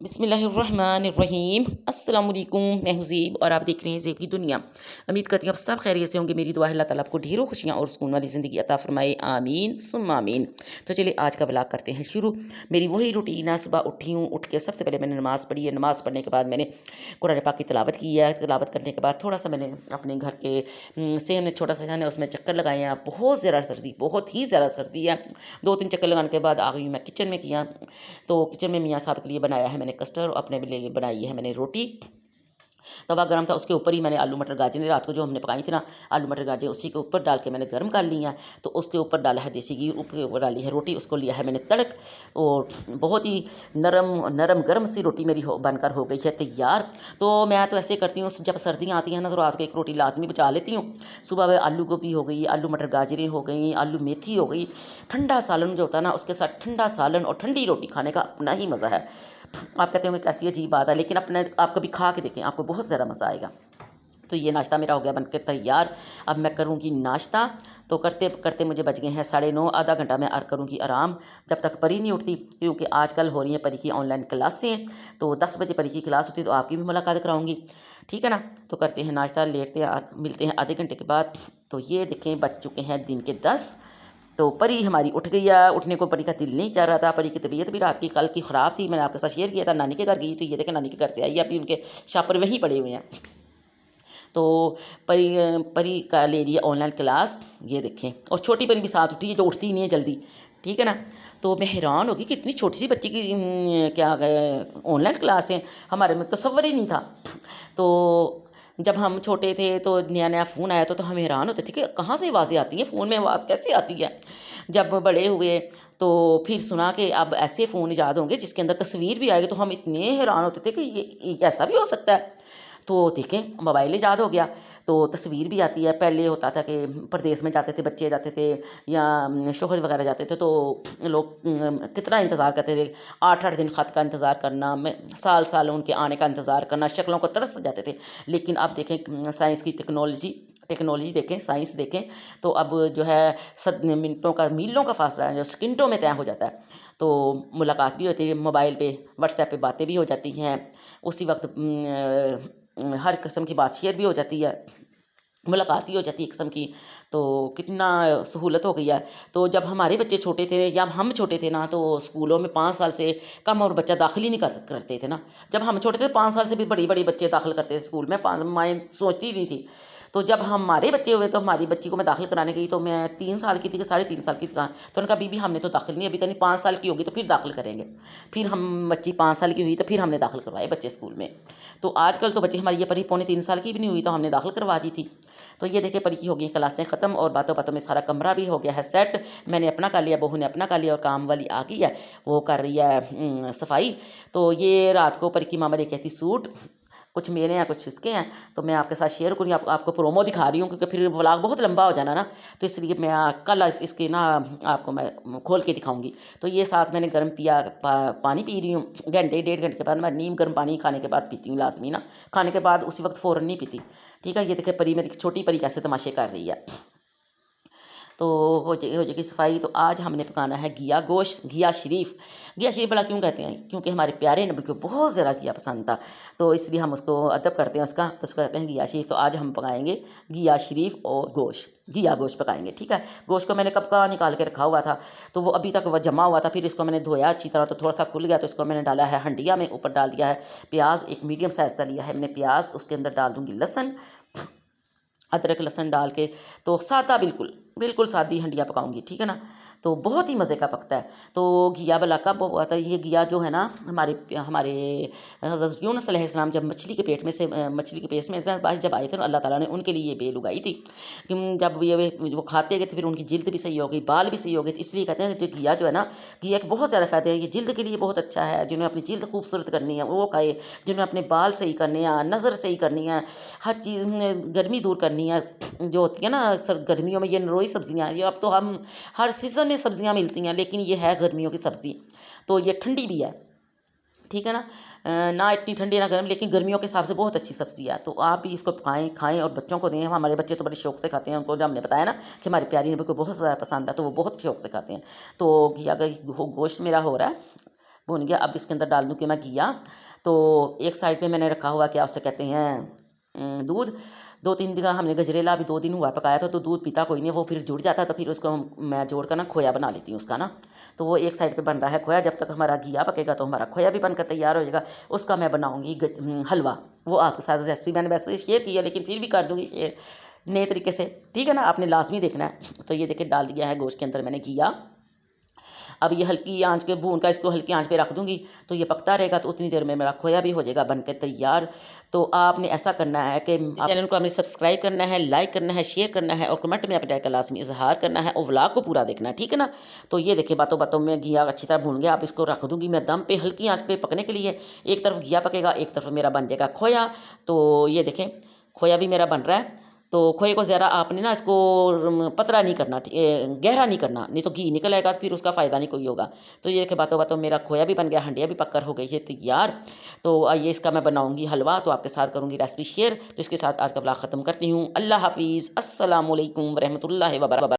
बिस्मिल्लाहिर्रहमानिर्रहीम अस्सलाम वालेकुम। मैं हूं ज़ेब और आप देख रहे हैं ज़ेब की दुनिया। उम्मीद करती हूँ आप सब खैरियत से होंगे। मेरी दुआ है अल्लाह ताला आपको ढेरों खुशियाँ और सुकून वाली ज़िंदगी अता फरमाए, आमीन सुम्मा आमीन। तो चलिए आज का व्लॉग करते हैं शुरू। मेरी वही रूटीन है, सुबह उठी हूँ, उठ के सबसे पहले मैंने नमाज़ पढ़ी है। नमाज़ पढ़ने के बाद मैंने कुरान पाक की तिलावत की है। तिलावत करने के बाद थोड़ा सा मैंने अपने घर के से हमने छोटा सा है उसमें चक्कर लगाए हैं। बहुत ज़्यादा सर्दी, बहुत ही ज़्यादा सर्दी है। 2-3 चक्कर लगाने के बाद आ गई मैं किचन में किया। तो किचन में मियाँ साहब के लिए बनाया है मैंने कस्टर्ड, अपने लिए बनाई है मैंने रोटी। तवा गरम था, उसके ऊपर ही मैंने आलू मटर गाजरें रात को जो हमने पकाई थी ना, आलू मटर गाजरें उसी के ऊपर डाल के मैंने गर्म कर ली हैं। तो उसके ऊपर डाला है देसी घी, ऊपर डाली है रोटी, उसको लिया है मैंने तड़क। और बहुत ही नरम नरम गर्म सी रोटी मेरी बनकर हो गई है तैयार। तो मैं तो ऐसे करती हूँ, जब सर्दियाँ आती हैं ना तो रात को एक रोटी लाजमी बचा लेती हूँ। सुबह में आलू गोभी हो गई, आलू मटर गाजरें हो गई, आलू मेथी हो गई। ठंडा सालन जो होता है ना, उसके साथ ठंडा सालन और ठंडी रोटी खाने का अपना ही मज़ा है। आप कहते होंगे कैसी अजीब बात है, लेकिन अपने आप कभी खा के देखें, आपको बहुत ज़्यादा मज़ा आएगा। तो ये नाश्ता मेरा हो गया बनकर तैयार। अब मैं करूँगी नाश्ता। तो करते करते मुझे बज गए हैं 9:30, आधा घंटा मैं करूँगी आराम जब तक परी नहीं उठती, क्योंकि आजकल हो रही है परी की ऑनलाइन क्लासें। तो 10 बजे परी की क्लास होती है, तो आपकी भी मुलाकात कराऊंगी, ठीक है ना। तो करते हैं नाश्ता, लेटते हैं, मिलते हैं आधे घंटे के बाद। तो ये देखें बज चुके हैं दिन के 10। तो परी हमारी उठ गई है। उठने को परी का दिल नहीं चाह रहा था। परी की तबीयत भी रात की कल की ख़राब थी, मैंने आपके साथ शेयर किया था। नानी के घर गई तो ये देखें नानी के घर से आई है, अभी उनके शापर वहीं पड़े हुए हैं। तो परी परी का ले रही है ऑनलाइन क्लास, ये देखें। और छोटी परी भी साथ उठी है, जो उठती नहीं है जल्दी, ठीक है ना। तो मैं हैरान होगी कि इतनी छोटी सी बच्ची की क्या ऑनलाइन क्लास है, हमारे में तसव्वुर ही नहीं था। तो जब हम छोटे थे तो नया नया फ़ोन आया तो हम हैरान होते थे कि कहाँ से आवाज़ें आती हैं, फ़ोन में आवाज़ कैसे आती है। जब बड़े हुए तो फिर सुना कि अब ऐसे फ़ोन ईजाद होंगे जिसके अंदर तस्वीर भी आएगी, तो हम इतने हैरान होते थे कि ये ऐसा भी हो सकता है। तो देखें मोबाइल ईजाद हो गया, तो तस्वीर भी आती है। पहले होता था कि प्रदेश में जाते थे बच्चे, जाते थे या शोहर वगैरह जाते थे, तो लोग कितना इंतज़ार करते थे। 8-8 दिन ख़त का इंतज़ार करना, साल साल उनके आने का इंतज़ार करना, शक्लों को तरस जाते थे। लेकिन अब देखें साइंस की टेक्नोलॉजी देखें, साइंस देखें, तो अब जो है मिनटों का मीलों का फासला है जो सेकंडों में तय हो जाता है। तो मुलाकात भी होती है मोबाइल पे, व्हाट्सएप पे बातें भी हो जाती हैं। उसी वक्त हर किस्म की बात शेयर भी हो जाती है, मुलाकात ही हो जाती है एक किस्म की। तो कितना सहूलत हो गई है। तो जब हमारे बच्चे छोटे थे या हम छोटे थे ना, तो स्कूलों में 5 साल से कम और बच्चा दाखिल ही नहीं करते थे ना। जब हम छोटे थे 5 साल से भी बड़ी बड़ी बच्चे दाखिल करते थे स्कूल में, 5 माएँ सोचती ही नहीं थी। तो जब हमारे बच्चे हुए तो हमारी बच्ची को मैं दाखिल कराने गई, तो मैं 3 साल की थी कि 3.5 साल की थी, कहाँ। तो उनका बीबी हमने तो दाखिल नहीं अभी करनी, 5 साल की होगी तो फिर दाखिल करेंगे। फिर हम बच्ची 5 साल की हुई तो फिर हमने दाखिल करवाए बच्चे स्कूल में। तो आजकल तो बच्चे हमारी ये परी पौने 3 साल की भी नहीं हुई तो हमने दाखिल करवा दी थी। तो ये देखिए परी की हो गई क्लासें ख़त्म और बातों बातों में सारा कमरा भी हो गया है सेट। मैंने अपना कर लिया, बहू ने अपना कर लिया, और काम वाली आ गई है, वो कर रही है सफाई। तो ये रात को परी की मामा लेके आई थी सूट, कुछ मेरे हैं कुछ उसके हैं। तो मैं आपके साथ शेयर करूँ, आपको प्रोमो दिखा रही हूँ, क्योंकि फिर व्लॉग बहुत लंबा हो जाना ना। तो इसलिए मैं कल इसके ना आपको मैं खोल के दिखाऊंगी। तो ये साथ मैंने गर्म पिया, पानी पी रही हूँ। घंटे 1.5 घंटे के बाद मैं नीम गर्म पानी खाने के बाद पीती हूँ लाजमी ना। खाने के बाद उसी वक्त फ़ौरन नहीं पीती, ठीक है। ये देखिए परी मेरी छोटी परी कैसे तमाशे कर रही है। तो हो जाएगी सफाई। तो आज हमने पकाना है घिया गोश्त, घिया शरीफ। घिया शरीफ भला क्यों कहते हैं, क्योंकि हमारे प्यारे नबी को बहुत ज़्यादा घिया पसंद था, तो इसलिए हम उसको अदब करते हैं उसका, तो उसको कहते हैं घिया शरीफ। तो आज हम पकाएंगे घिया शरीफ और गोश्त, घिया गोश्त पकाएंगे, ठीक है। गोश्त को मैंने कब का निकाल के रखा हुआ था, तो वो अभी तक वह जमा हुआ था। फिर इसको मैंने धोया अच्छी तरह, तो थोड़ा सा खुल गया, तो इसको मैंने डाला है हंडिया में। ऊपर डाल दिया है प्याज, एक मीडियम साइज़ का लिया है मैंने प्याज। उसके अंदर डाल दूंगी लहसुन, अदरक लहसुन डाल के। तो सादा, बिल्कुल बिल्कुल सादी हंडिया पकाऊंगी, ठीक है ना। तो बहुत ही मज़े का पकता है। तो घिया भला कब हुआ था, ये घिया जो है ना, हमारे हमारे हज़रत यूनुस अलैहिस्सलाम जब मछली के पेट में से मछली के पेट में से जब आए थे तो अल्लाह ताला ने उनके लिए ये बेल उगाई थी कि जब ये वो खाते गए तो फिर उनकी जिल्द भी सही हो गई, बाल भी सही हो गए। तो इसलिए कहते हैं कि जो घिया जो है ना, घिया के बहुत ज़्यादा फ़ायदे हैं। ये जिल्द के लिए बहुत अच्छा है, जिन्हें अपनी जिल्द खूबसूरत करनी है वो खाए, जिन्हें अपने बाल सही करने हैं, नज़र सही करनी है, हर चीज़ में गर्मी दूर करनी है जो होती है ना। सर गर्मियों में ये नरोई सब्जियां, ये अब तो हम हर सीज़न में सब्जियां मिलती हैं, लेकिन ये है गर्मियों की सब्ज़ी। तो ये ठंडी भी है, ठीक है ना। ना इतनी ठंडी ना गर्म, लेकिन गर्मियों के हिसाब से बहुत अच्छी सब्ज़ी है। तो आप भी इसको खाएं और बच्चों को दें। हमारे बच्चे तो बड़े शौक से खाते हैं, उनको जब हमने बताया ना कि हमारी प्यारी नबी को बहुत ज़्यादा पसंद है, तो वो बहुत शौक से खाते हैं। तो अगर गोश्त मेरा हो रहा है, भून गया। अब इसके अंदर डाल दूँ कि मैं घिया। तो एक साइड पे मैंने रखा हुआ, क्या उसे कहते हैं, दूध। 2-3 दिन का हमने गजरेला अभी 2 दिन हुआ पकाया था, तो दूध पीता कोई नहीं, वो फिर जुड़ जाता है, तो फिर उसको मैं जोड़ कर ना खोया बना लेती हूँ उसका ना। तो वो एक साइड पे बन रहा है खोया। जब तक हमारा घिया पकेगा तो हमारा खोया भी बनकर तैयार हो जाएगा। उसका मैं बनाऊँगी हलवा। वो आपके साथ रेसिपी मैंने वैसे शेयर की है, लेकिन फिर भी कर दूँगी शेयर नए तरीके से, ठीक है ना। आपने लाजमी देखना है। तो ये देखिए डाल दिया है गोश्त के अंदर मैंने घिया। अब ये हल्की आंच के भून का इसको हल्की आंच पे रख दूंगी, तो ये पकता रहेगा, तो उतनी देर में मेरा खोया भी हो जाएगा बनकर तैयार। तो आपने ऐसा करना है कि चैनल को आपने सब्सक्राइब करना है, लाइक करना है, शेयर करना है, और कमेंट में अपने राय का लाजमी इजहार करना है, और व्लॉग को पूरा देखना है, ठीक है ना। तो ये देखिए बातों बातों में घिया अच्छी तरह भून गया। आप इसको रख दूंगी मैं दम पे, हल्की आंच पे पकने के लिए। एक तरफ घिया पकेगा, एक तरफ मेरा बन जाएगा खोया। तो ये देखें खोया भी मेरा बन रहा है। तो खोए को ज़रा आपने ना इसको पतला नहीं करना, गहरा नहीं करना, नहीं तो घी निकल आएगा, फिर उसका फ़ायदा नहीं कोई होगा। तो ये देखिए बातों बातों मेरा खोया भी बन गया, हंडिया भी पककर हो गई है तैयार। तो ये इसका मैं बनाऊंगी हलवा, तो आपके साथ करूंगी रेसिपी शेयर। तो इसके साथ आज का ब्लॉग ख़त्म करती हूँ। अल्लाह हाफिज़, अस्सलाम वालेकुम व रहमतुल्लाहि व बरकातहू।